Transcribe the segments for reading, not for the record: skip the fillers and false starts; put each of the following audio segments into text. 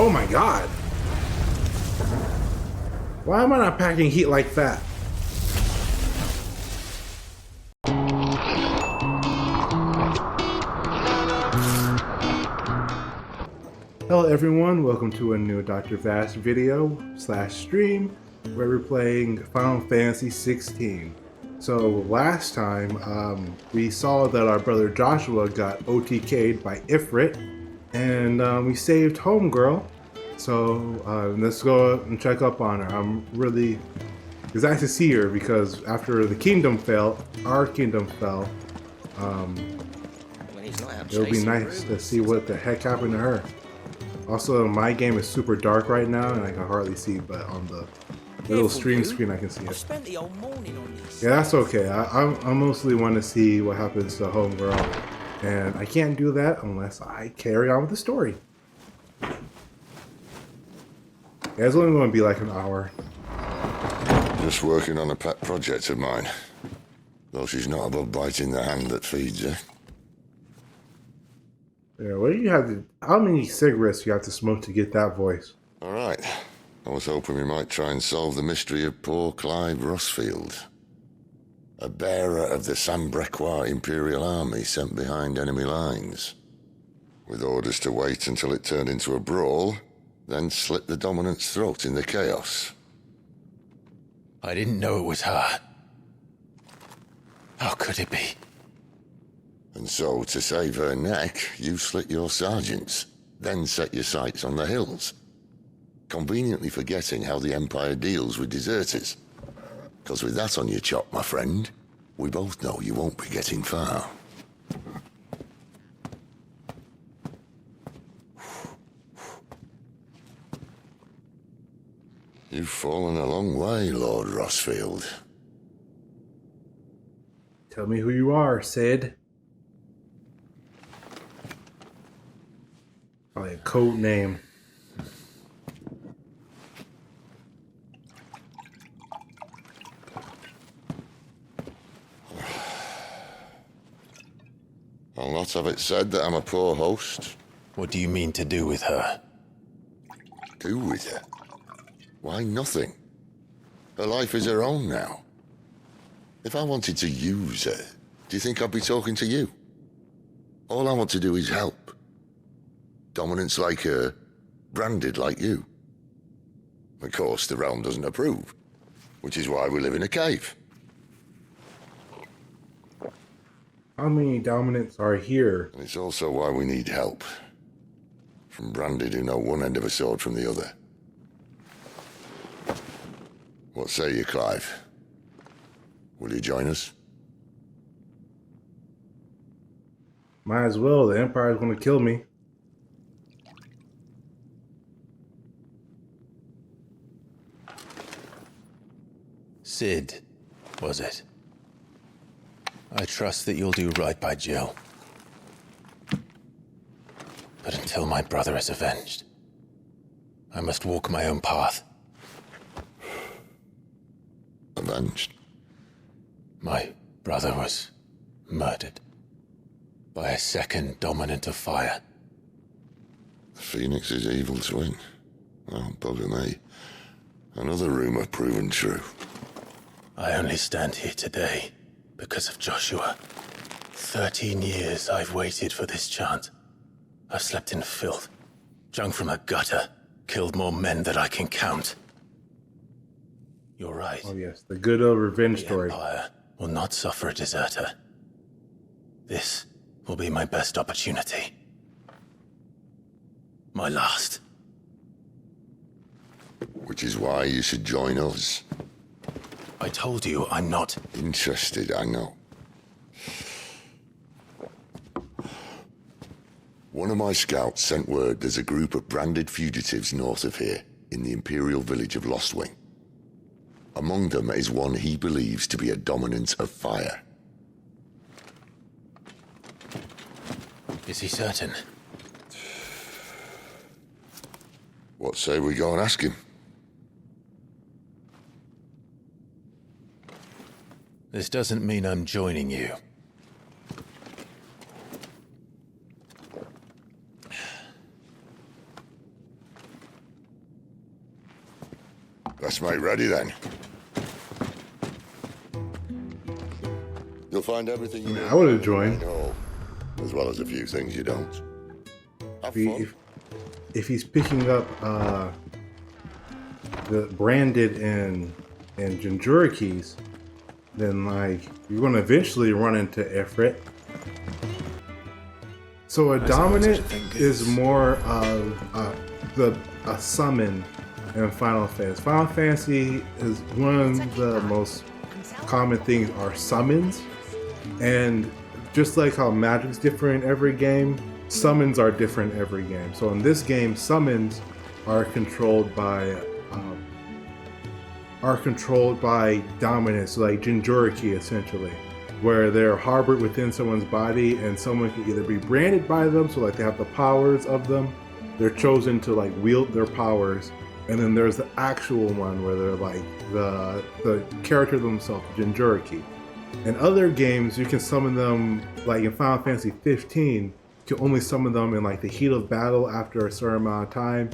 Oh my god! Why am I not packing heat like that? Hello everyone, welcome to a new Dr. Vast video / stream where we're playing Final Fantasy 16. So last time we saw that our brother Joshua got OTK'd by Ifrit and we saved Homegirl. So let's go and check up on her. I'm really excited to see her because after the kingdom fell, our kingdom fell, it'll be nice to see what the heck happened to her. Also, my game is super dark right now, and I can hardly see, but on the little stream screen, I can see it. Yeah, that's okay. I mostly want to see what happens to Homegirl, and I can't do that unless I carry on with the story. Yeah, it's only going to be like an hour. Just working on a pet project of mine, though she's not above biting the hand that feeds her. Yeah, what do you have to? How many cigarettes do you have to smoke to get that voice? All right. I was hoping we might try and solve the mystery of poor Clive Rossfield, a bearer of the Sambrequois Imperial Army sent behind enemy lines, with orders to wait until it turned into a brawl, then slit the dominant's throat in the chaos. I didn't know it was her. How could it be? And so, to save her neck, you slit your sergeants, then set your sights on the hills, conveniently forgetting how the Empire deals with deserters. Because with that on your chop, my friend, we both know you won't be getting far. You've fallen a long way, Lord Rossfield. Tell me who you are, Sid. Probably a code name. I'll not have it said that I'm a poor host. What do you mean to do with her? Do with her? Why, nothing. Her life is her own now. If I wanted to use her, do you think I'd be talking to you? All I want to do is help. Dominants like her, branded like you. Of course, the realm doesn't approve, which is why we live in a cave. How many dominants are here? And it's also why we need help. From branded who know one end of a sword from the other. What say you, Clive? Will you join us? Might as well. The Empire's going to kill me. Sid, was it? I trust that you'll do right by Jill. But until my brother is avenged, I must walk my own path. Avenged? My brother was murdered by a second dominant of fire. The Phoenix's evil twin. Oh, bugger me. Another rumor proven true. I only stand here today because of Joshua. 13 years I've waited for this chance. I've slept in filth, drunk from a gutter, killed more men than I can count. You're right. Oh yes, the good old revenge story. The Empire will not suffer a deserter. This will be my best opportunity. My last. Which is why you should join us. I told you I'm not interested, I know. One of my scouts sent word there's a group of branded fugitives north of here, in the Imperial village of Lostwing. Among them is one he believes to be a dominant of fire. Is he certain? What say we go and ask him? This doesn't mean I'm joining you. Best mate ready then. You'll find everything you need. I would have joined. As well as a few things you don't. Have fun. If he's picking up the branded and Jinjura keys, then like you're gonna eventually run into Ifrit. So a dominant is more of a summon in Final Fantasy. Final Fantasy is one of the most common things are summons, and just like how magic's different in every game, summons are different every game. So in this game, summons are controlled by dominance, so like Jinjura key essentially, where they're harbored within someone's body, and someone can either be branded by them, so like they have the powers of them, they're chosen to like wield their powers, and then there's the actual one where they're like the character themselves, Jinjura key. In other games, you can summon them, like in Final Fantasy 15, you can only summon them in like the heat of battle after a certain amount of time.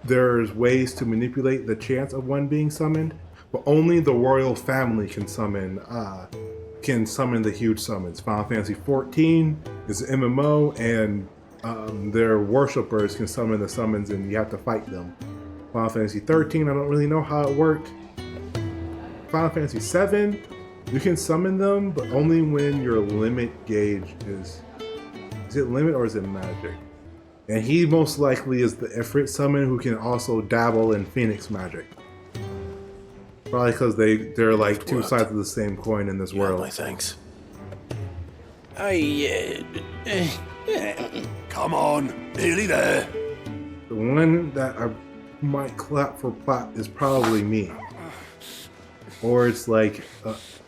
There's ways to manipulate the chance of one being summoned, but only the royal family can summon the huge summons. Final Fantasy 14 is an MMO, and their worshippers can summon the summons, and you have to fight them. Final Fantasy 13, I don't really know how it worked. Final Fantasy 7, you can summon them, but only when your limit gauge is it limit or is it magic? And he most likely is the Ifrit summon who can also dabble in Phoenix magic. Probably because they're like two sides of the same coin in this world. My thanks. Come on, nearly there. The one that I might clap for plot is probably me. Or it's like,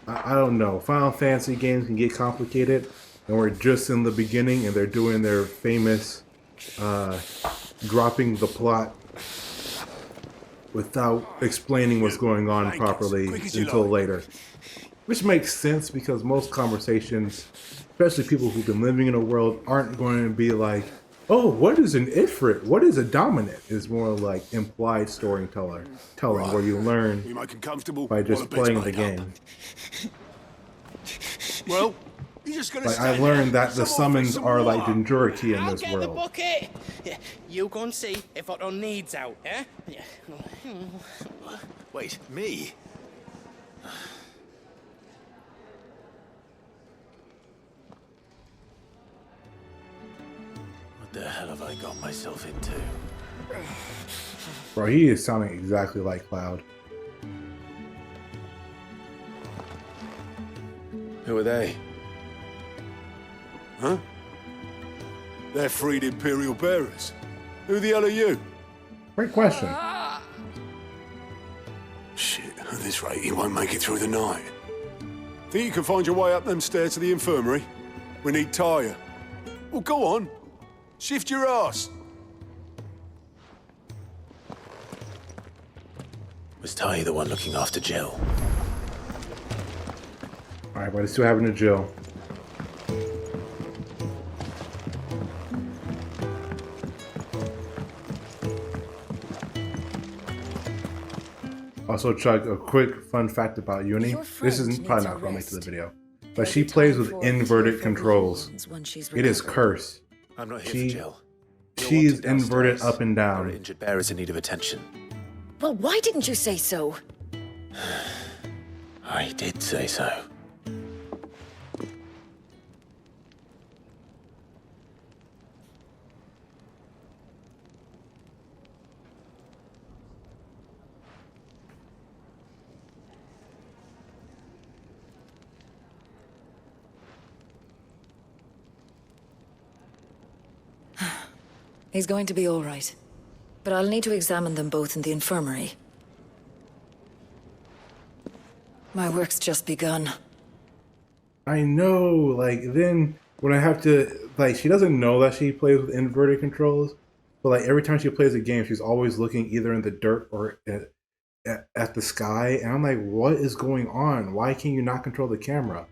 I don't know, Final Fantasy games can get complicated, and we're just in the beginning and they're doing their famous dropping the plot without explaining what's going on properly until later. Which makes sense because most conversations, especially people who've been living in a world, aren't going to be like, oh, what is an Ifrit? What is a dominant? It's more like implied storytelling, where you learn by just playing the game. Well, you just gotta like I learned that the summons are like Jinjura key in this I'll get the world. bucket. You go and see if Otto needs out, eh? Wait, me? What the hell have I got myself into? Bro, he is sounding exactly like Cloud. Who are they? Huh? They're freed Imperial bearers. Who the hell are you? Great question. Shit, at this rate, you won't make it through the night. Think you can find your way up them stairs to the infirmary? We need Tyre. Well, go on. Shift your ass. Was Ty the one looking after Jill? Alright, but it's still happening to Jill. Also, Chuck, a quick fun fact about Uni. This is probably not relevant to the video, but she plays with inverted controls. It is cursed. I'm not here for Jill. She's inverted up and There are down. injured bearers in need of attention. Well, why didn't you say so? I did say so. He's going to be all right. But I'll need to examine them both in the infirmary. My work's just begun. I know, like, then when I have to, like, she doesn't know that she plays with inverted controls, but like every time she plays a game, she's always looking either in the dirt or at the sky, and I'm like, what is going on? Why can you not control the camera?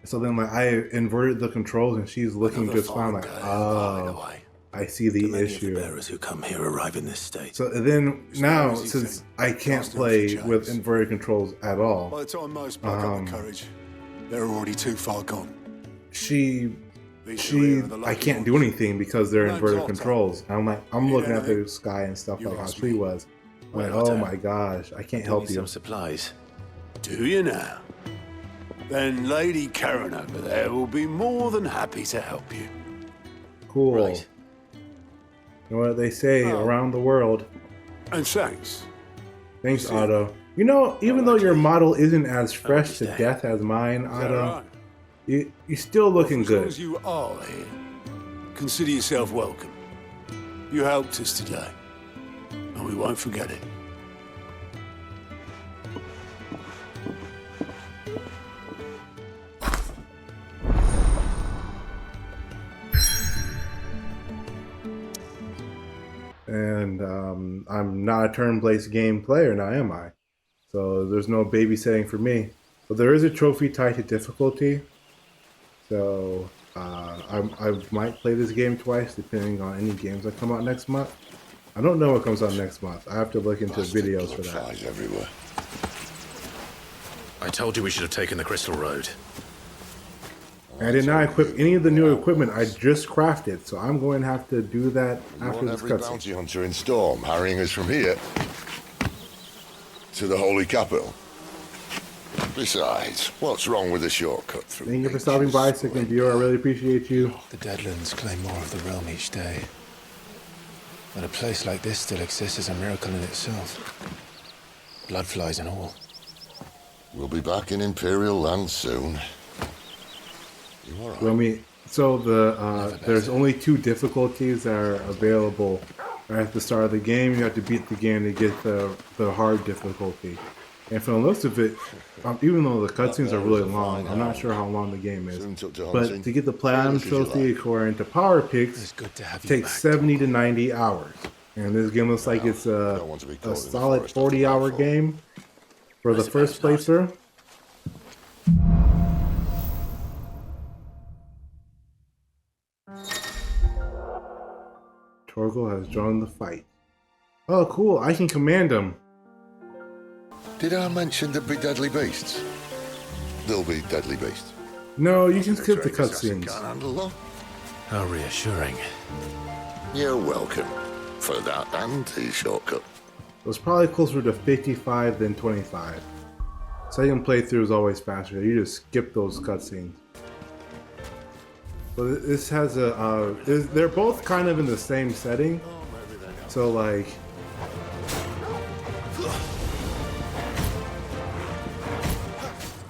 So then, like, I inverted the controls, and she's looking just fine, like, oh. I see Do the many of the issue. bearers who come here arrive in this state? So then now, easy since thing. I can't Casting play off the with chains. inverted controls at By all, the time most pluck up the courage, they're already too far gone. she These are here are the I lucky can't do ones. anything because they're No inverted daughter. controls. I'm like, I'm You looking know at me. the sky and stuff You like how ask she me. was. I'm like, Well, oh Otto, my gosh, I can't Do help need you. some supplies. Do you now? Then Lady Karen over there will be more than happy to help you. Cool. Right. You know what they say Oh. around the world. And thanks. Thanks, See. Otto. You know, even though your model isn't as fresh to stay. death as mine, Is that Otto, right? you're still looking As long good. as you are here, consider yourself welcome. You helped us today, and we won't forget it. And I'm not a turn-based game player now, am I? So there's no babysitting for me. But there is a trophy tied to difficulty. So I might play this game twice, depending on any games that come out next month. I don't know what comes out next month. I have to look into Bastard videos for blood that. flies everywhere. I told you we should have taken the Crystal Road. I did not equip any of the new equipment I just crafted, so I'm going to have to do that You after want this every cutscene. bounty hunter in Storm harrying us from here to the Holy Capital. Besides, what's wrong with a shortcut through? Thank you for stopping by, Second Viewer. I really appreciate you. The Deadlands claim more of the realm each day. That a place like this still exists is a miracle in itself. Bloodflies and all. We'll be back in Imperial land soon. You all right? Let me. So there's only 2 difficulties that are available at the start of the game. You have to beat the game to get the hard difficulty. And from the looks of it, even though the cutscenes are really long, I'm not sure how long the game is. Soon took to But hunting. to get the platinum Feel as you trophy, like. according to Power It's Picks, good to have you takes back. 70 to 90 hours. And this game looks like it's don't want to be caught in a the solid forest after 40-hour nightfall. game for the I first suppose not. playthrough. Torgal has joined the fight. Oh, cool. I can command him. Did I mention there'd be deadly beasts? There'll be deadly beasts. No, you can skip the Trained assassin cutscenes. Can't handle them. How reassuring. You're welcome for that and the shortcut. It was probably closer to 55 than 25. Second playthrough is always faster. You just skip those cutscenes. But this has a. They're both kind of in the same setting. So, like.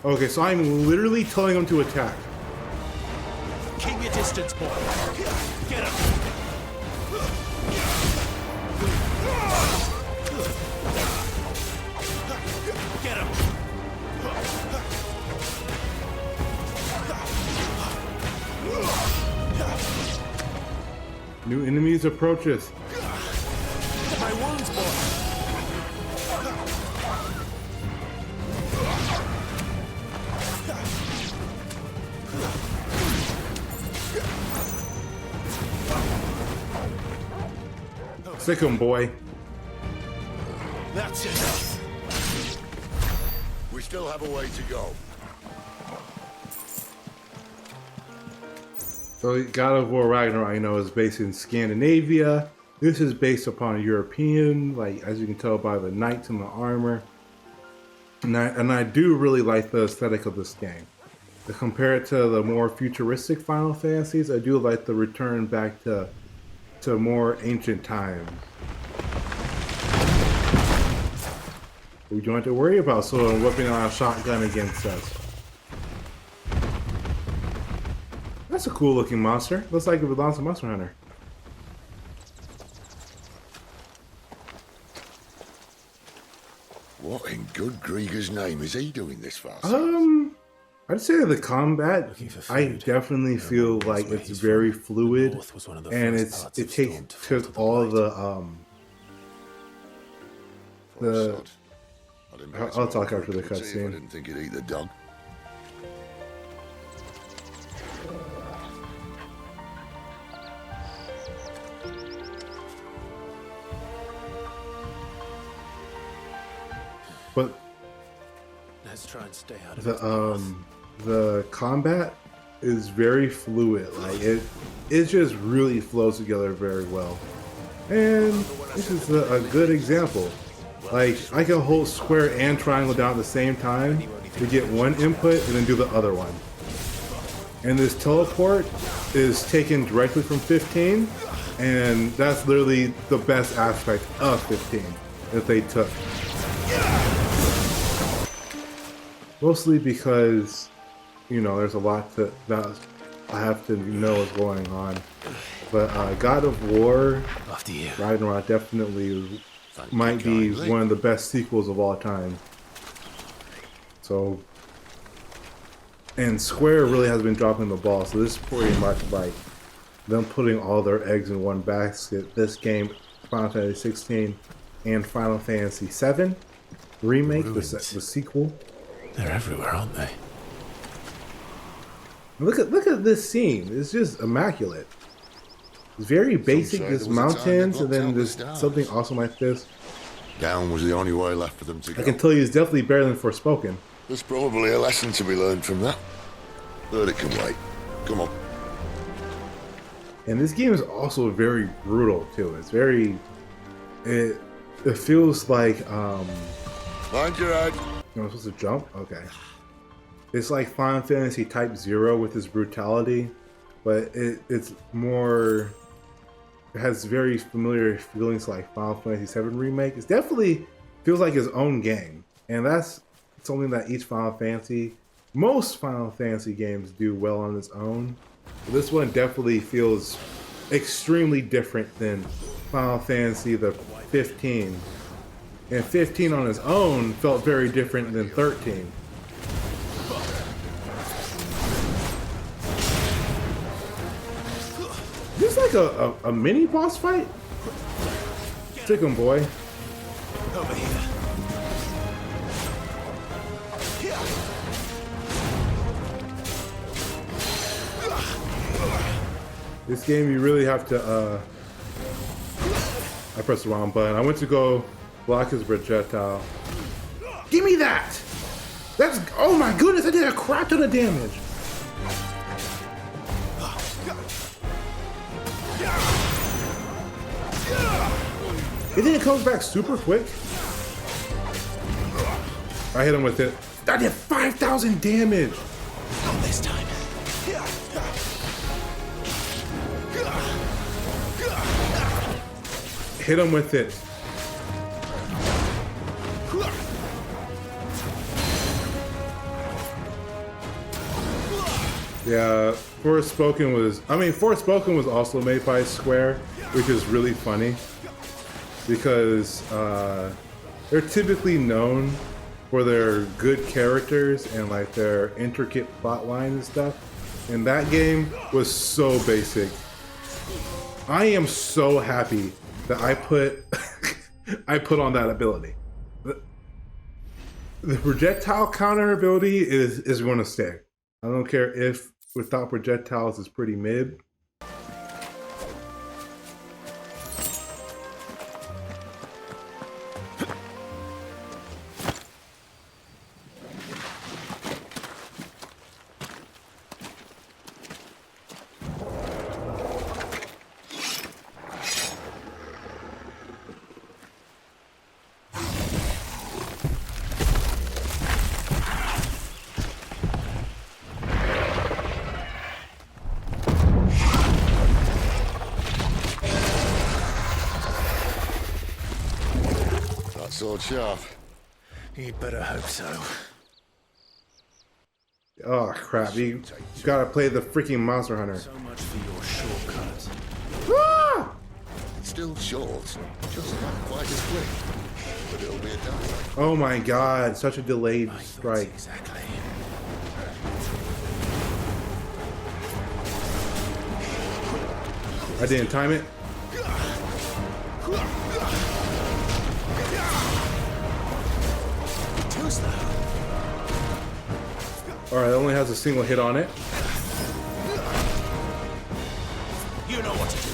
Okay, so I'm literally telling him to attack. Keep your distance, boy. Get him. Get him. New enemies approach us. My wounds, boy. Sick 'em, boy. That's enough. We still have a way to go. So God of War Ragnarok, you know, is based in Scandinavia. This is based upon European, like as you can tell by the knights and the armor. And I do really like the aesthetic of this game. To compare it to the more futuristic Final Fantasies, I do like the return back to more ancient times. We don't have to worry about someone whipping out a shotgun against us. That's a cool looking monster. Looks like it belongs to Monster Hunter. What in good Grieger's name is he doing this fast? I'd say the combat, Looking for I food. definitely No feel one knows like where it's he's very from. fluid, The north was one of the and first parts it of Storm to fall to took the all light. Poor the sod. I'd invite I'll him over talk for a after the cup of tea if cutscene. I didn't think he'd eat the dog. but Let's try and stay out of the combat is very fluid. Like it just really flows together very well. And this is a good example. Like I can hold square and triangle down at the same time to get one input and then do the other one. And this teleport is taken directly from 15, and that's literally the best aspect of 15 that they took. Mostly because, you know, there's a lot that I have to know what's going on. But God of War, after you. Ragnarok definitely might be one of the best sequels of all time. So, and Square really has been dropping the ball. So this is pretty much like them putting all their eggs in one basket. This game, Final Fantasy 16 and Final Fantasy 7 remake, the sequel. They're everywhere, aren't they? Look at this scene. It's just immaculate. It's very basic. There's mountains, and then there's something awesome like this. Down was the only way left for them to go. I can tell you, it's definitely better than Forspoken. There's probably a lesson to be learned from that. But it can wait. Come on. And this game is also very brutal too. It's very. It feels like Mind your head. I'm supposed to jump? Okay. It's like Final Fantasy Type 0 with its brutality, but it's more. It has very familiar feelings like Final Fantasy 7 Remake. It definitely feels like its own game. And that's something that most Final Fantasy games do well on its own. But this one definitely feels extremely different than Final Fantasy the 15. And 15 on its own felt very different than 13. This is like a mini boss fight? Stick 'em, boy. Over here. This game, you really have to, I pressed the wrong button. I went to go block his projectile. Give me that! That's, oh my goodness, I did a crap ton of damage. And then it comes back super quick. I hit him with it. I did 5,000 damage. Not this time. Hit him with it. Yeah, Forspoken was also made by Square, which is really funny because they're typically known for their good characters and like their intricate plot lines and stuff. And that game was so basic. I am so happy that I put I put on that ability. The projectile counter ability is going to stay. I don't care if without projectiles is pretty mid. Sword sharp. You'd better hope so. Oh crap, you gotta play the freaking Monster Hunter. So much for your shortcut. Ah! It's still short, just not quite as quick. But it'll be a dance. Oh my god, such a delayed strike. Exactly. I didn't time it. Too slow. Alright, it only has a single hit on it. You know what to do,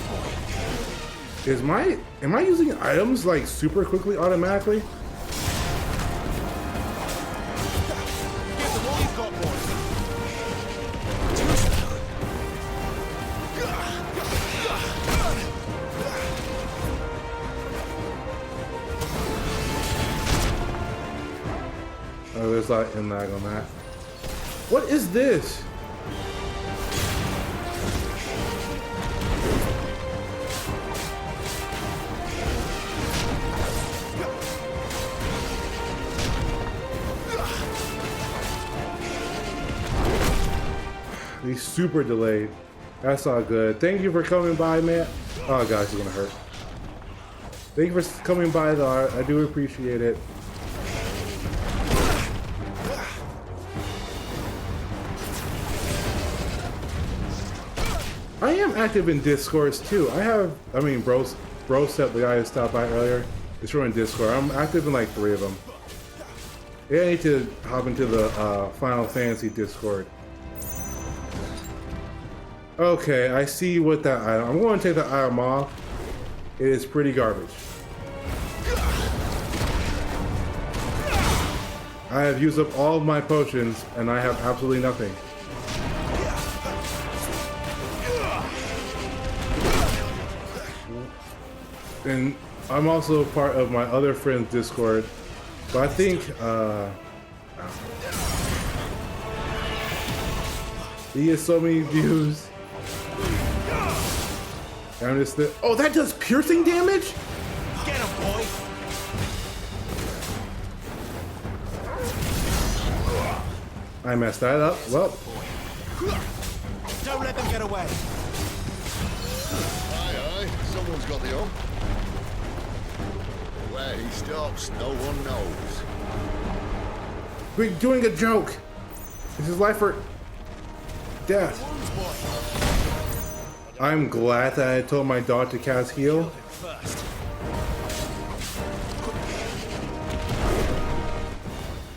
boy. Am I using items like super quickly automatically? there's a lot of lag on that. What is this? He's super delayed. That's all good. Thank you for coming by, man. Oh gosh, it's gonna hurt. Thank you for coming by, though. I do appreciate it. I am active in Discords too. I mean, bro Step, the guy who stopped by earlier, is from Discord. I'm active in like 3 of them. Yeah, I need to hop into the Final Fantasy Discord. Okay, I see what that item. I'm going to take the item off. It is pretty garbage. I have used up all of my potions, and I have absolutely nothing. And I'm also part of my other friend's Discord, but I think he has so many views. And I'm just oh, that does piercing damage? Get him, boy! I messed that up. Well, Don't let them get away. Aye, someone's got the hump. Where he stops, no one knows. we're doing a joke. This is life or death. I'm glad that I told my dog to cast heal. First.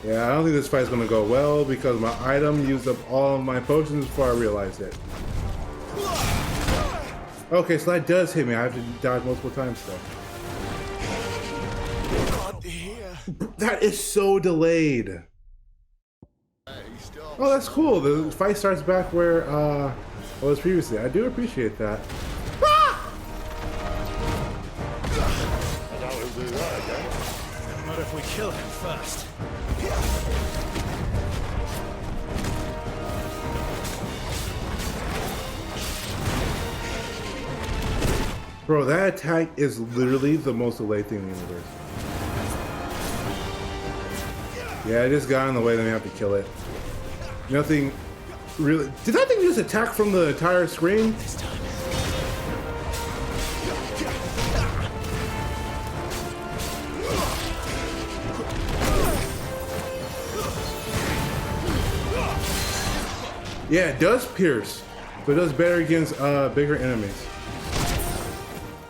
Yeah, I don't think this fight's gonna go well because my item used up all of my potions before I realized it. Okay, so that does hit me. I have to dodge multiple times though. That is so delayed. Oh, that's cool. The fight starts back where it was previously. I do appreciate that. Ah! I doubt he'll do that again. Not if we kill him first. Bro, that attack is literally the most delayed thing in the universe. Yeah, I just got in the way, then we have to kill it. Nothing really. Did that thing just attack from the entire screen? This time. Yeah, it does pierce, but it does better against bigger enemies.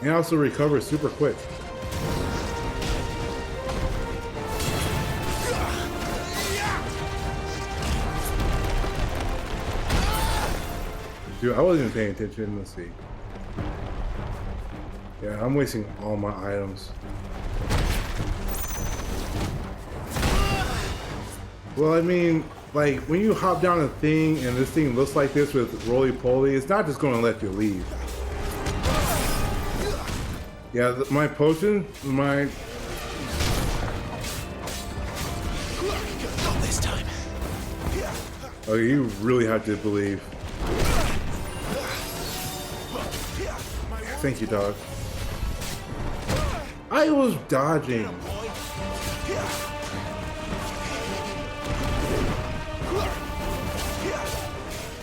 And also recovers super quick. Dude, I wasn't even paying attention. Let's see. Yeah, I'm wasting all my items. Well, I mean, like, when you hop down a thing and this thing looks like this with roly-poly, it's not just going to let you leave. Yeah, my potion, my... Not this time. Oh, you really have to believe. Thank you, dog. I was dodging.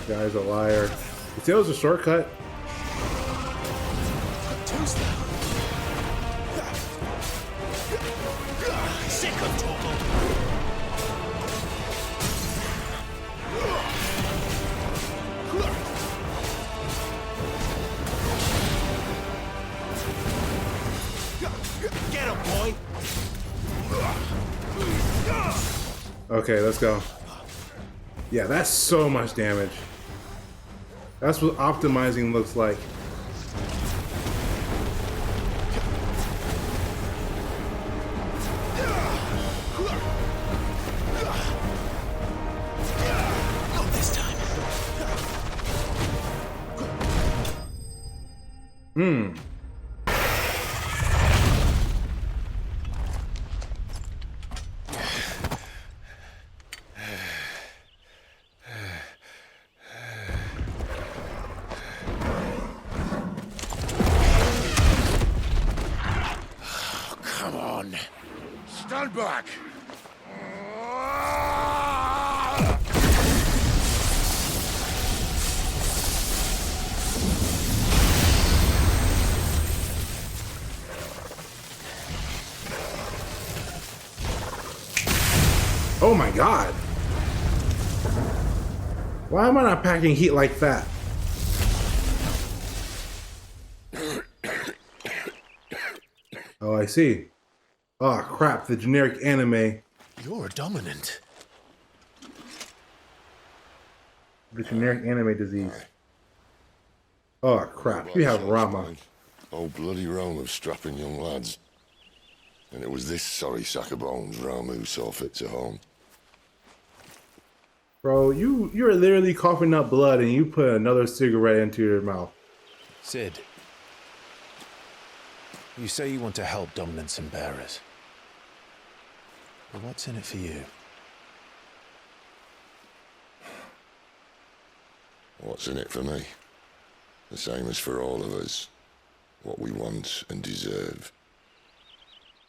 Guy's a liar. You see, it was a shortcut. Too slow. Sick of talking. Get him, boy. Okay, let's go. Yeah, that's so much damage. That's what optimizing looks like. Not this time. Come on. Stand back! Oh my god! Why am I not packing heat like that? Oh, I see. Oh crap, the generic anime. You're a dominant. The generic anime disease. Oh crap, you have Rama. Oh, bloody realm of strapping young lads. And it was this sorry sack of bones Ramu saw fit to home. Bro, you're literally coughing up blood and you put another cigarette into your mouth. Sid, you say you want to help dominants and bearers. But what's in it for you? What's in it for me? The same as for all of us. What we want and deserve.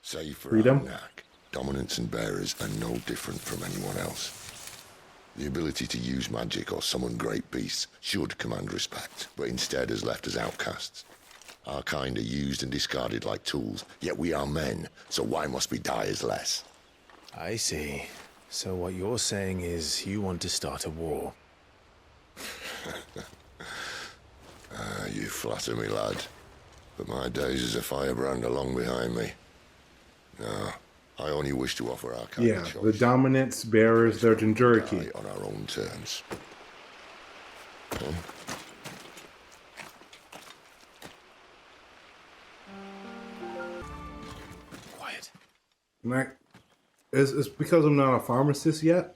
Save for Freedom? Arnak, dominants and bearers are no different from anyone else. The ability to use magic or summon great beasts should command respect, but instead has left us outcasts. Our kind are used and discarded like tools, yet we are men, so why must we die as less? I see. So what you're saying is you want to start a war. You flatter me, lad. But my days as a firebrand are long behind me. No, I only wish to offer our kind Yeah, a choice. the dominants, bearers, their Jinjuriki. Die on our own terms. Huh? Quiet. Mac, it's because I'm not a pharmacist yet?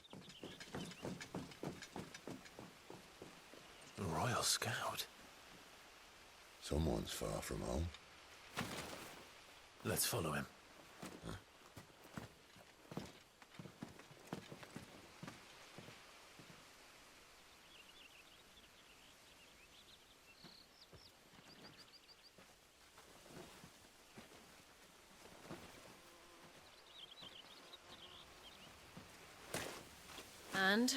A Royal Scout. Someone's far from home. Let's follow him. And?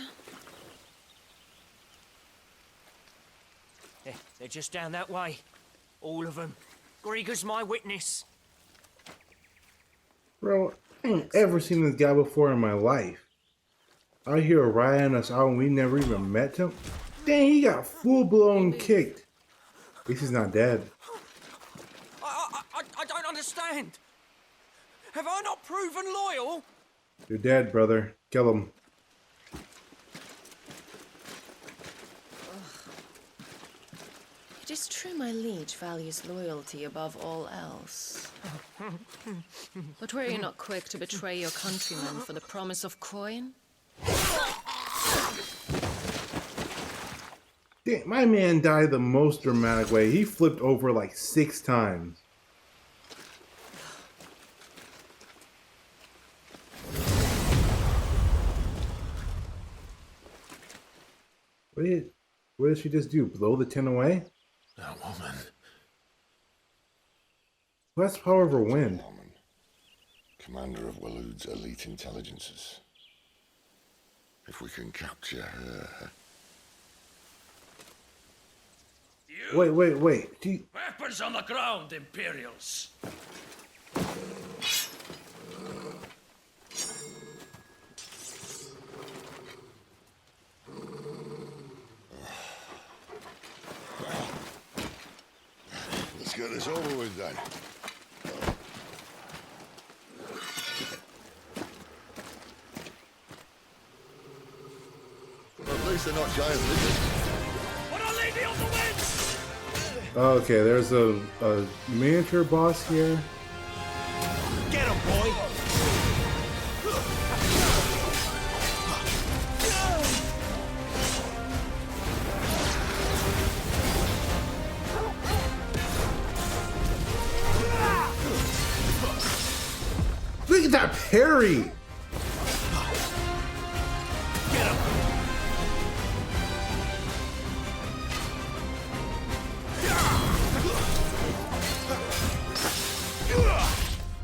They're just down that way. All of them. Grieger's my witness. Bro, I ain't ever seen this guy before in my life. I hear Ryan us out and we never even met him. Dang, he got full-blown kicked. At least he's not dead. I don't understand. Have I not proven loyal? You're dead, brother. Kill him. It is true my liege values loyalty above all else. But were you not quick to betray your countrymen for the promise of coin? Damn, my man died the most dramatic way. He flipped over like 6 times. What did she just do? Blow the tin away? That woman. That's power over wind. Woman, commander of Walood's elite intelligences. If we can capture her... Wait. Weapons on the ground, Imperials. Let's get this over with then. Well, at least they're not giant lizards. What a lady on the winds! Okay, there's a miniature boss here. Get him, boy! Look at that parry! Get him!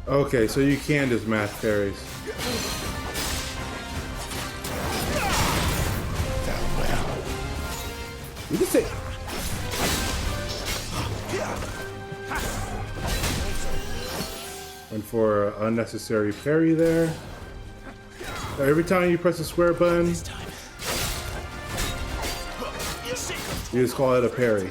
Okay, so you can just match parries. You can say. Went for an unnecessary parry there. Every time you press the square button, you just call it a parry.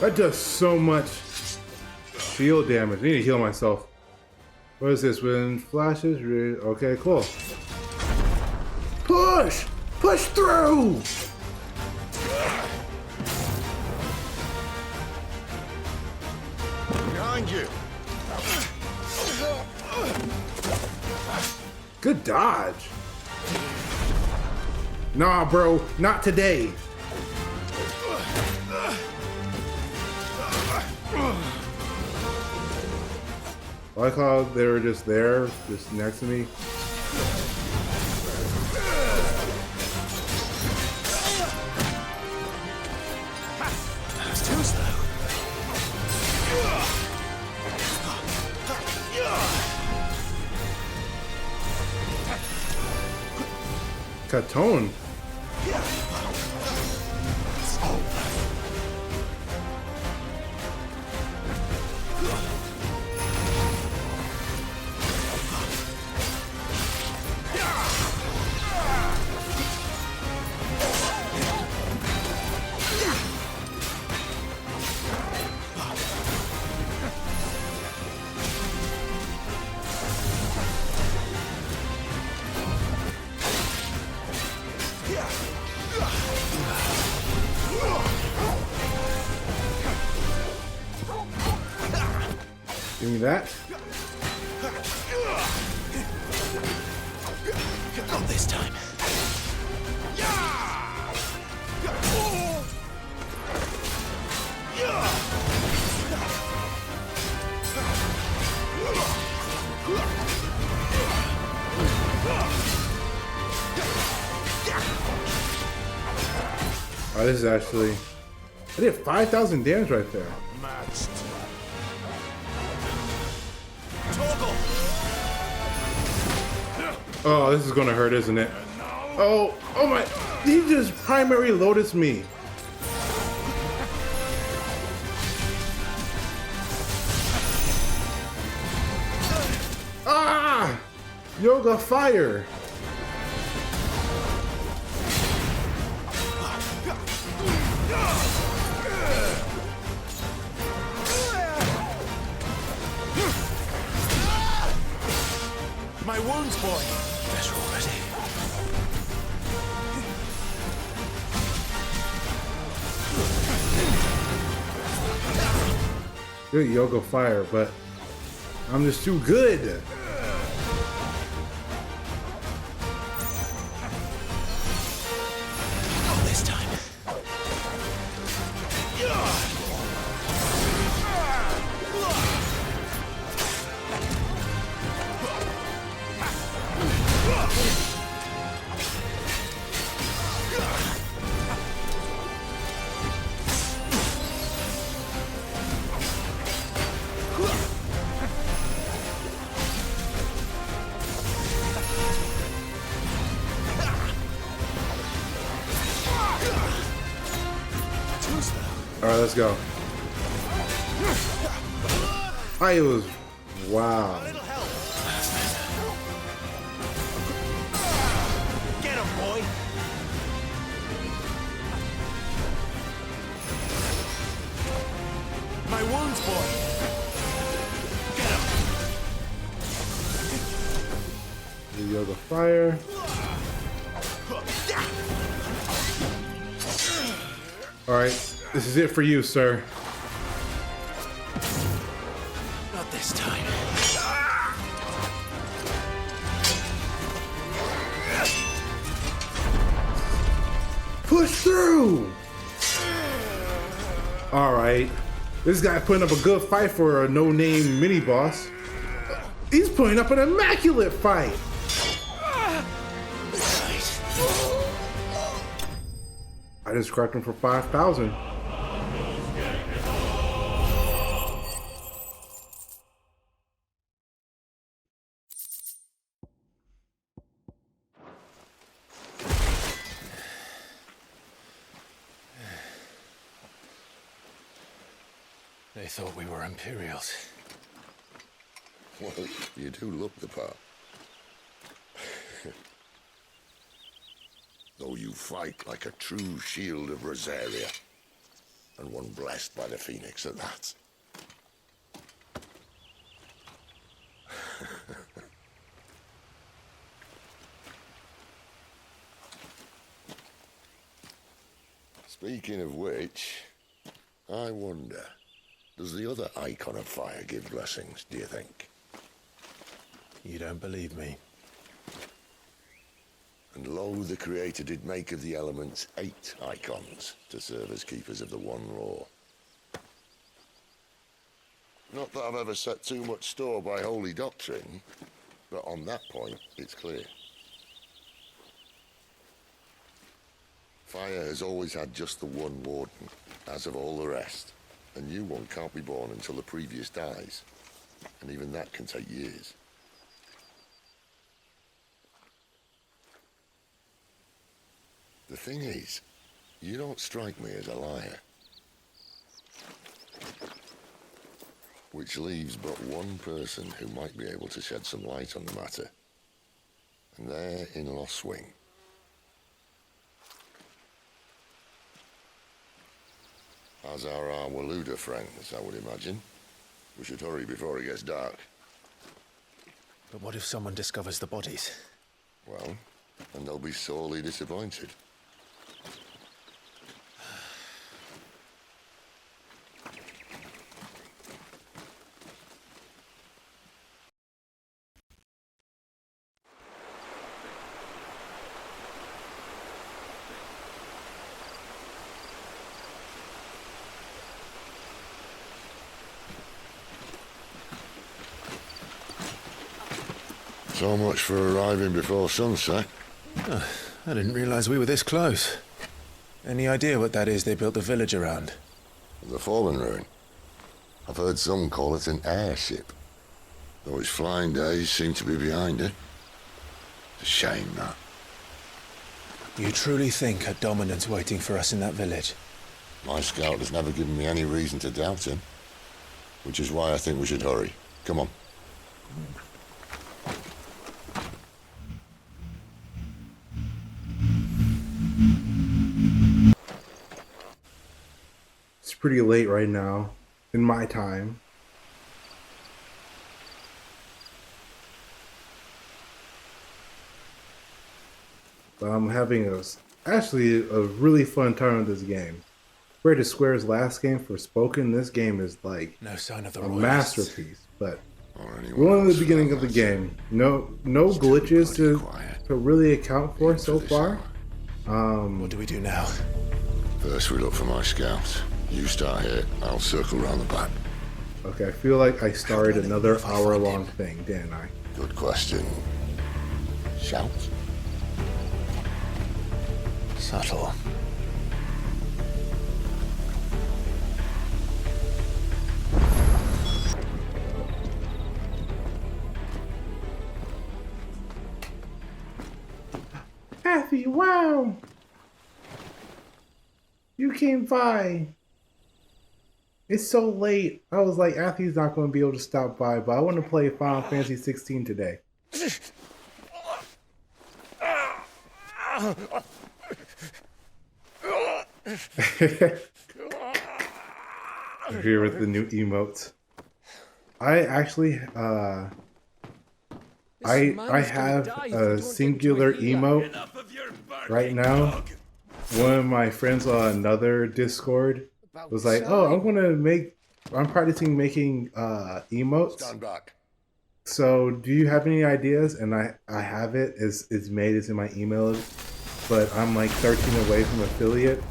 That does so much shield damage. I need to heal myself. What is this? When flashes? Okay, cool. Push! Push through! Behind you. Good dodge. Nah, bro. Not today. I like how they were just there, just next to me. That's too slow. Katone. Give me that. Not this time. Oh, this is actually. I did 5,000 damage right there. Matched. Toggle. Oh, this is gonna hurt, isn't it? Oh, oh my! He just primary lotus me. Ah! Yoga fire! My wounds, boy. Better already. Good yoga fire, but I'm just too good. Not this time. All right, let's go. I was, wow. Little help. Get him, boy. My wounds, boy. Get him. The yoga fire. All right, this is it for you, sir. this time. Push through! Alright. This guy putting up a good fight for a no-name mini-boss. He's putting up an immaculate fight! I just cracked him for 5,000. They thought we were Imperials. Well, you do look the part. Though you fight like a true shield of Rosaria. And one blessed by the Phoenix at that. Speaking of which, I wonder, does the other icon of fire give blessings, do you think? You don't believe me? And lo, the Creator did make of the elements 8 icons to serve as keepers of the one law. Not that I've ever set too much store by holy doctrine, but on that point, it's clear. Fire has always had just the one warden, as of all the rest. A new one can't be born until the previous dies, and even that can take years. The thing is, you don't strike me as a liar. Which leaves but one person who might be able to shed some light on the matter. And they're in Lost Swing. As are our Waluda friends, I would imagine. We should hurry before it gets dark. But what if someone discovers the bodies? Well, and they'll be sorely disappointed. So much for arriving before sunset. Oh, I didn't realize we were this close. Any idea what that is they built the village around? The fallen ruin. I've heard some call it an airship. Though its flying days seem to be behind it. It's a shame, that. You truly think a dominant's waiting for us in that village? My scout has never given me any reason to doubt him. Which is why I think we should hurry. Come on. It's pretty late right now, in my time. But I'm having actually a really fun time with this game. Compared to Square's last game, Forspoken, this game is like No sign of the a royalists. masterpiece. But Or anyone one in the else, beginning for of the that game, no It's too glitches bloody to quiet. really account for so this far. hour. What do we do now? First we look for my scouts. You start here, I'll circle round the back. Okay, I feel like I started another hour-long thing, didn't I? Good question. Shout? Subtle. Kathy, wow! You came by. It's so late. I was like, Athy's not going to be able to stop by, but I want to play Final Fantasy 16 today. Here with the new emotes. I actually, I have a singular emote right now. One of my friends on another Discord was like, "Oh, I'm gonna make I'm practicing making emotes. Stand back. So, do you have any ideas? And I have it. It's made. It's in my email, but I'm like 13 away from affiliate.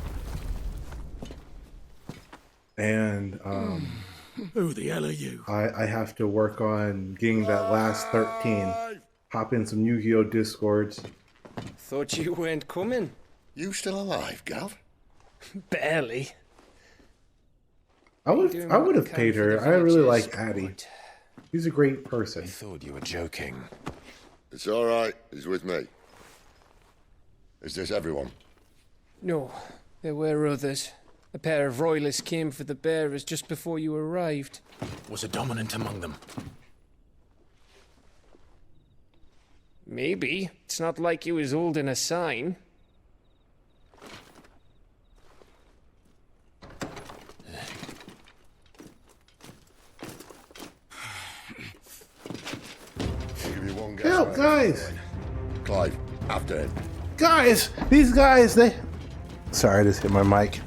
And Who the hell are you? I have to work on getting that last 13. Hop in some Yu-Gi-Oh discords. Thought you weren't coming. You still alive, Gav? Barely. I would have paid her. I really like Addie. She's a great person. I thought you were joking. It's all right. He's with me. Is this everyone? No, there were others. A pair of royalists came for the bearers just before you arrived. Was a dominant among them? Maybe. It's not like he was holding a sign. I'll give you one guess. Help, right? guys! Clive, after him. Guys! These guys, they... Sorry, I just hit my mic.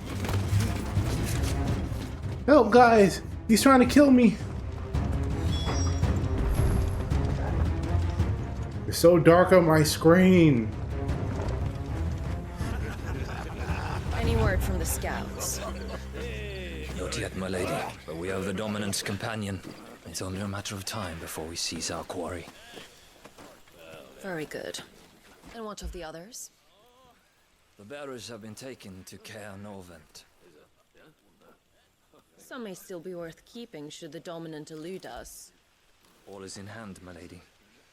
Help, guys! He's trying to kill me! It's so dark on my screen. Any word from the scouts? Not yet, my lady, but we have the dominant's companion. It's only a matter of time before we seize our quarry. Very good. And what of the others? The bearers have been taken to Caer Novent. Some may still be worth keeping should the dominant elude us. All is in hand, my lady.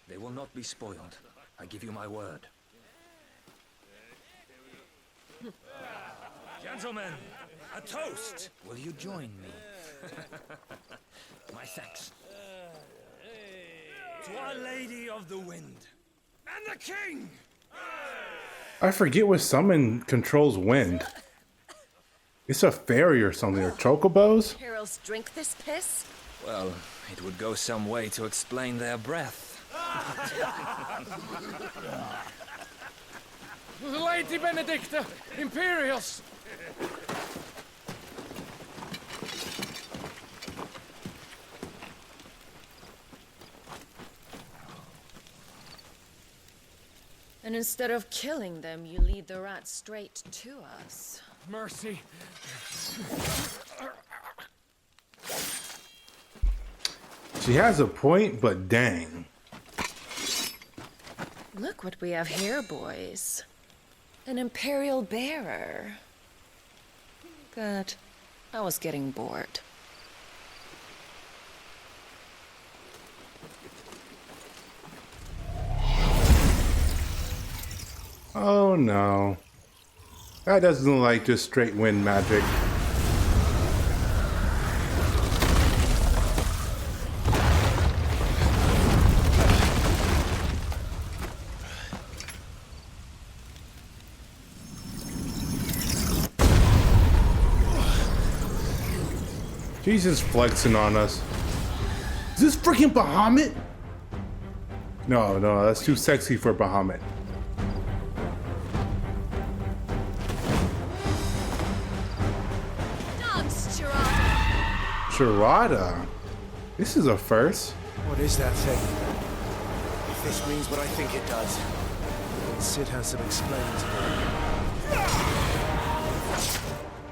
They will not be spoiled. I give you my word. Gentlemen, a toast! Will you join me? My thanks. To Our Lady of the Wind and the King! I forget what summon controls wind. It's a fairy or something, or chocobos? Heroes drink this piss? Well, it would go some way to explain their breath. Lady Benedicta! Imperials! And instead of killing them, you lead the rats straight to us. Mercy. She has a point, but dang. Look what we have here, boys. An Imperial bearer. Good. I was getting bored. Oh no. That doesn't look like just straight wind magic. Jesus flexing on us. Is this freaking Bahamut? No, that's too sexy for Bahamut. Sharada? This is a first. What is that thing? If this means what I think it does, Sid has some explaining to do.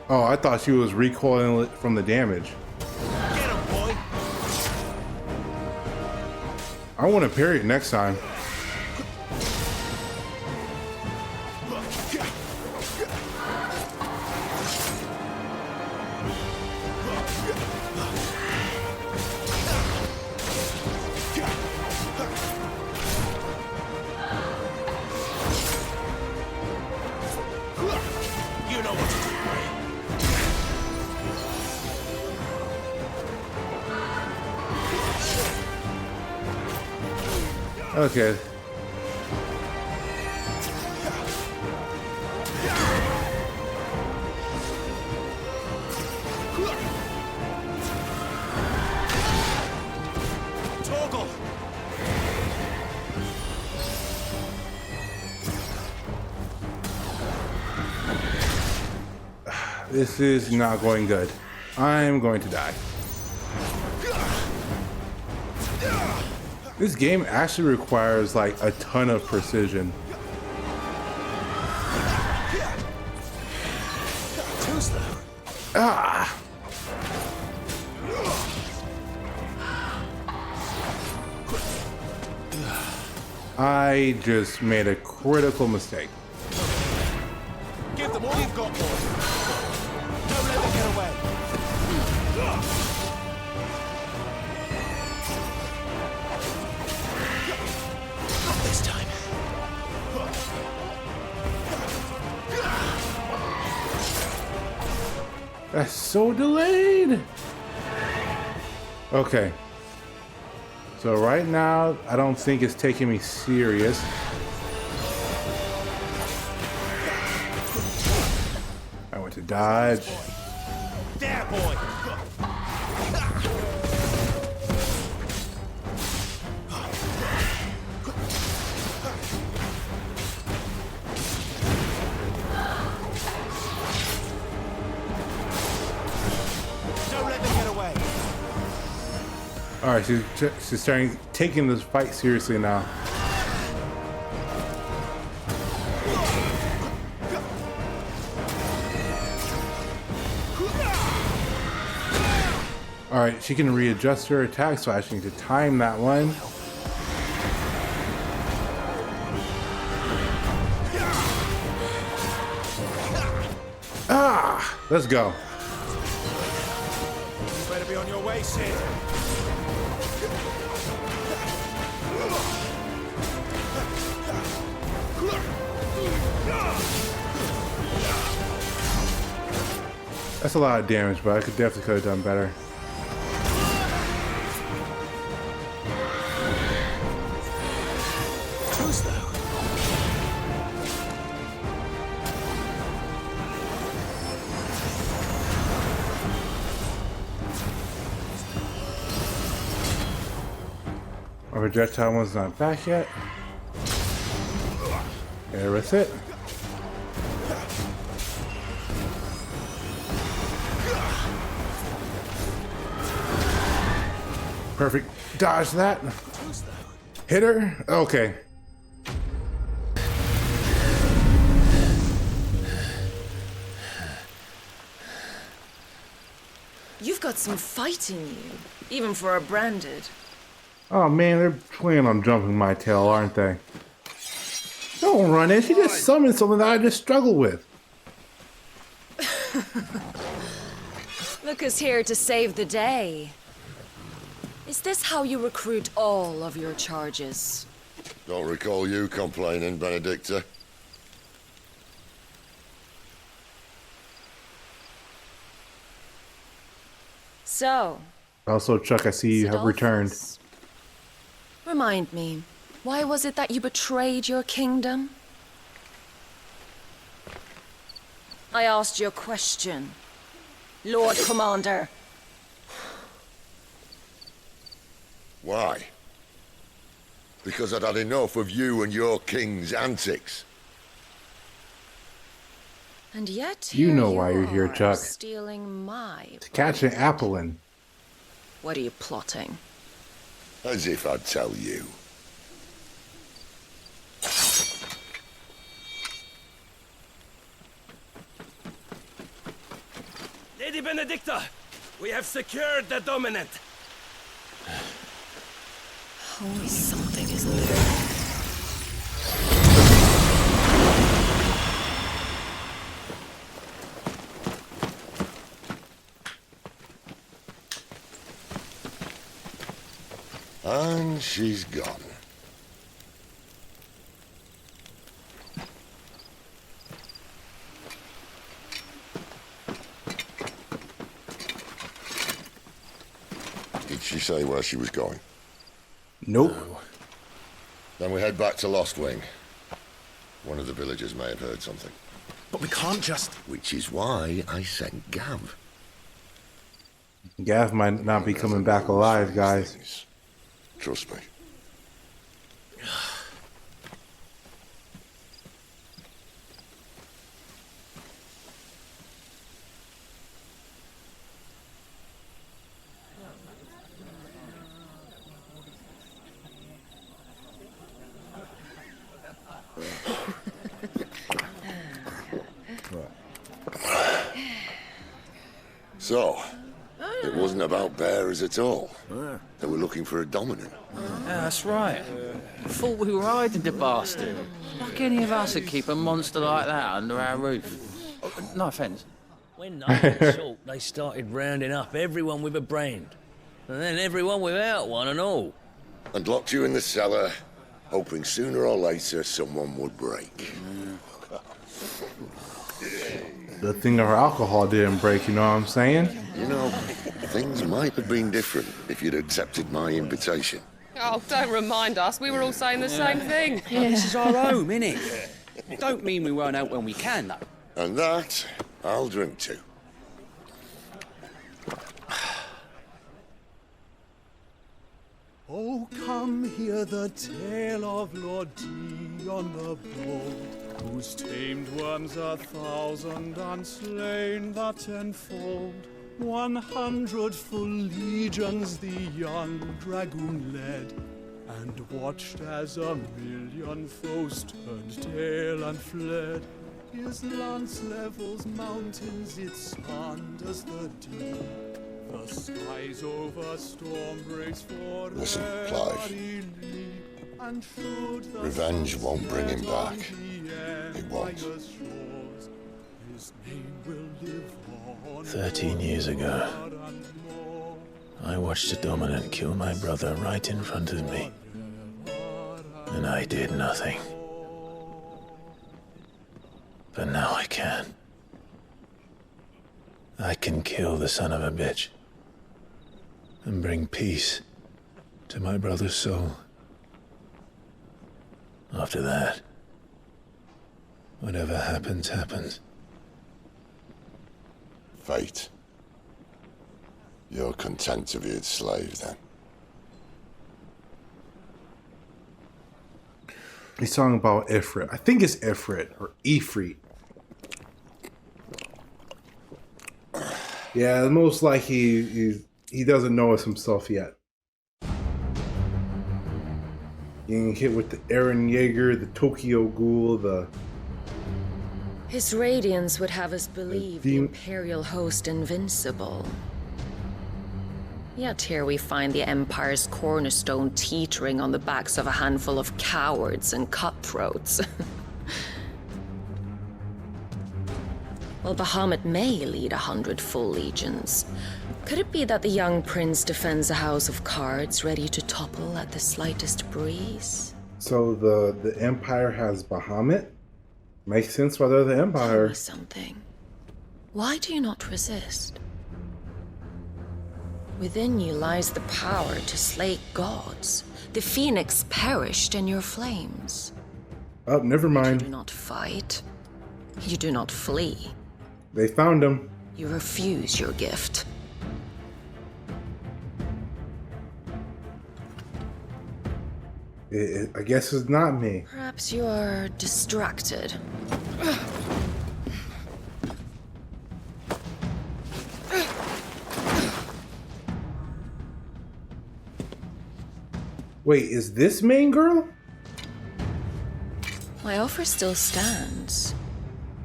Oh, I thought she was recoiling it from the damage. Get him, boy! I want to parry it next time. You know what to do, Okay. Toggle! This is not going good. I'm going to die. This game actually requires like a ton of precision. Too slow. Ah! I just made a critical mistake. Give them all you've got, boy. Don't let them get away. Not this time. That's so delayed. Okay. So right now, I don't think it's taking me serious. I went to dodge. There, boy. Don't let them get away. All right, she's taking this fight seriously now. All right, she can readjust her attack, so I actually need to time that one. Ah, let's go. You better be on your way, Sid. That's a lot of damage, but I definitely could have done better. Too slow. Our projectile one's not back yet. There with it. Perfect. Dodge that. Hit her. Okay. You've got some fight in you, even for a branded. Oh man, they're planning on jumping my tail, aren't they? Don't run in. She just summoned something that I just struggled with. Look who's here to save the day. Is this how you recruit all of your charges? Don't recall you complaining, Benedicta. So, Also, Chuck, I see you have returned. Sidolphus, remind me, why was it that you betrayed your kingdom? I asked you a question, Lord Commander. Why? Because I'd had enough of you and your king's antics. And yet You here know why you're here, are, Chuck. stealing my To catch an apple in. What are you plotting? As if I'd tell you. Lady Benedicta, we have secured the dominant. Always something, isn't there? And she's gone. Did she say where she was going? Nope. Then we head back to Lost Wing. One of the villagers may have heard something. But we can't just... Which is why I sent Gav. Gav might not be coming back alive, guys. Things. Trust me. So, it wasn't about bearers at all. They were looking for a dominant. Yeah, that's right. Thought we were hiding the bastard. Like any of us would keep a monster like that under our roof. No offence. When night got short, they started rounding up everyone with a brand. And then everyone without one and all. And locked you in the cellar, hoping sooner or later someone would break. The thing our alcohol didn't break, you know what I'm saying? You know, things might have been different if you'd accepted my invitation. Oh, don't remind us. We were all saying the same thing. This is our home, innit? Don't mean we won't out when we can, though. And that, I'll drink to. Oh, come hear the tale of Lord Dion the Bold, whose tamed worms 1,000 and slain the tenfold. 100 full legions the young dragoon led, and watched as 1,000,000 foes turned tail and fled. His lance levels mountains, it slanders the deep. The skies over storm breaks for Listen, Clive. and should the Revenge won't bring him back. It won't. His name will live on 13 years ago, I watched a dominant kill my brother right in front of me, and I did nothing. But now I can. I can kill the son of a bitch and bring peace to my brother's soul. After that, whatever happens, happens. Fate. You're content to be its slave, then? He's talking about Ifrit. I think it's Ifrit or Ifrit. Yeah, most like he doesn't know us himself yet. Getting hit with the Eren Jaeger, the Tokyo Ghoul, the... His radiance would have us believe the Imperial host invincible. Yet here we find the Empire's cornerstone teetering on the backs of a handful of cowards and cutthroats. Well, Bahamut may lead 100 full legions. Could it be that the young prince defends a house of cards ready to topple at the slightest breeze? So the Empire has Bahamut? Makes sense why they're the Empire. Tell me something. Why do you not resist? Within you lies the power to slay gods. The phoenix perished in your flames. Oh, never mind. You do not fight. You do not flee. They found him. You refuse your gift. I guess it's not me. Perhaps you are distracted. Wait, is this main girl? My offer still stands.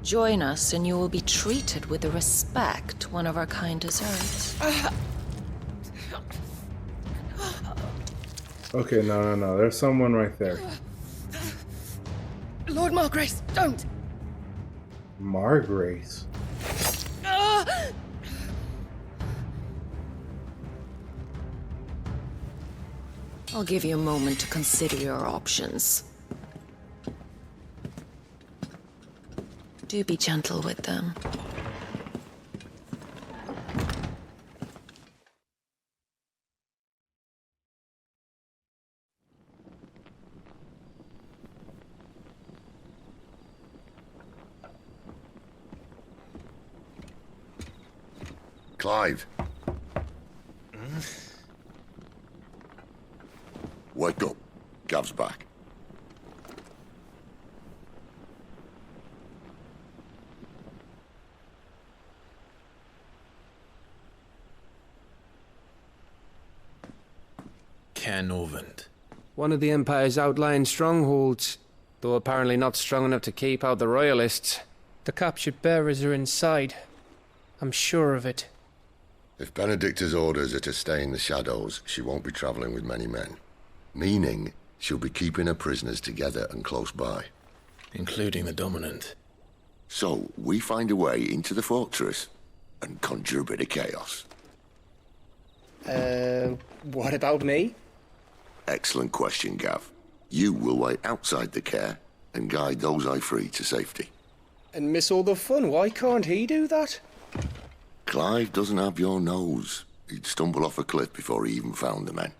Join us and you will be treated with the respect one of our kind deserves. Okay, no. There's someone right there. Lord Margrace, don't! Margrace? I'll give you a moment to consider your options. Do be gentle with them. Clive. Wake up. Gav's back. Canovant. One of the Empire's outlying strongholds, though apparently not strong enough to keep out the Royalists. The captured bearers are inside. I'm sure of it. If Benedicta's orders are to stay in the shadows, she won't be traveling with many men. Meaning, she'll be keeping her prisoners together and close by. Including the Dominant. So, we find a way into the fortress and conjure a bit of chaos. What about me? Excellent question, Gav. You will wait outside the care and guide those I free to safety. And miss all the fun. Why can't he do that? Clive doesn't have your nose. He'd stumble off a cliff before he even found the men.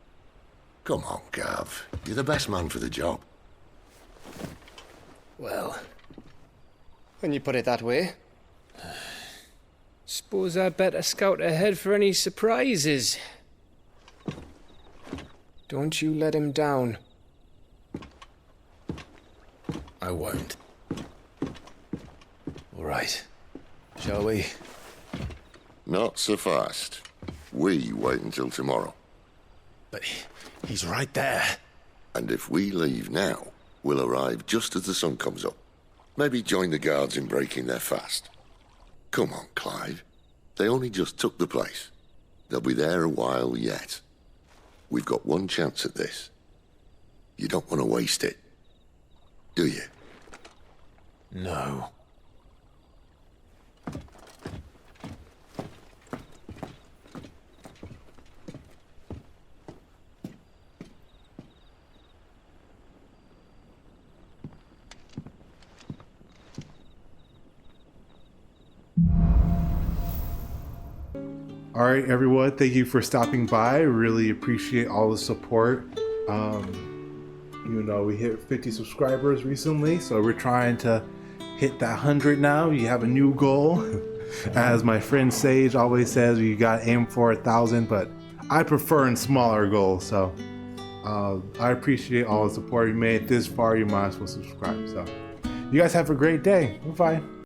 Come on, Gav. You're the best man for the job. Well, when you put it that way. Suppose I'd better scout ahead for any surprises. Don't you let him down. I won't. All right. Shall we? Not so fast. We wait until tomorrow. But he's right there. And if we leave now, we'll arrive just as the sun comes up. Maybe join the guards in breaking their fast. Come on, Clive. They only just took the place. They'll be there a while yet. We've got one chance at this. You don't want to waste it, do you? No. All right, everyone. Thank you for stopping by. Really appreciate all the support. We hit 50 subscribers recently, so we're trying to hit that 100 now. You have a new goal. As my friend Sage always says, you got to aim for 1,000, but I prefer in smaller goals. So I appreciate all the support. You made it this far, you might as well subscribe. So you guys have a great day. Bye-bye.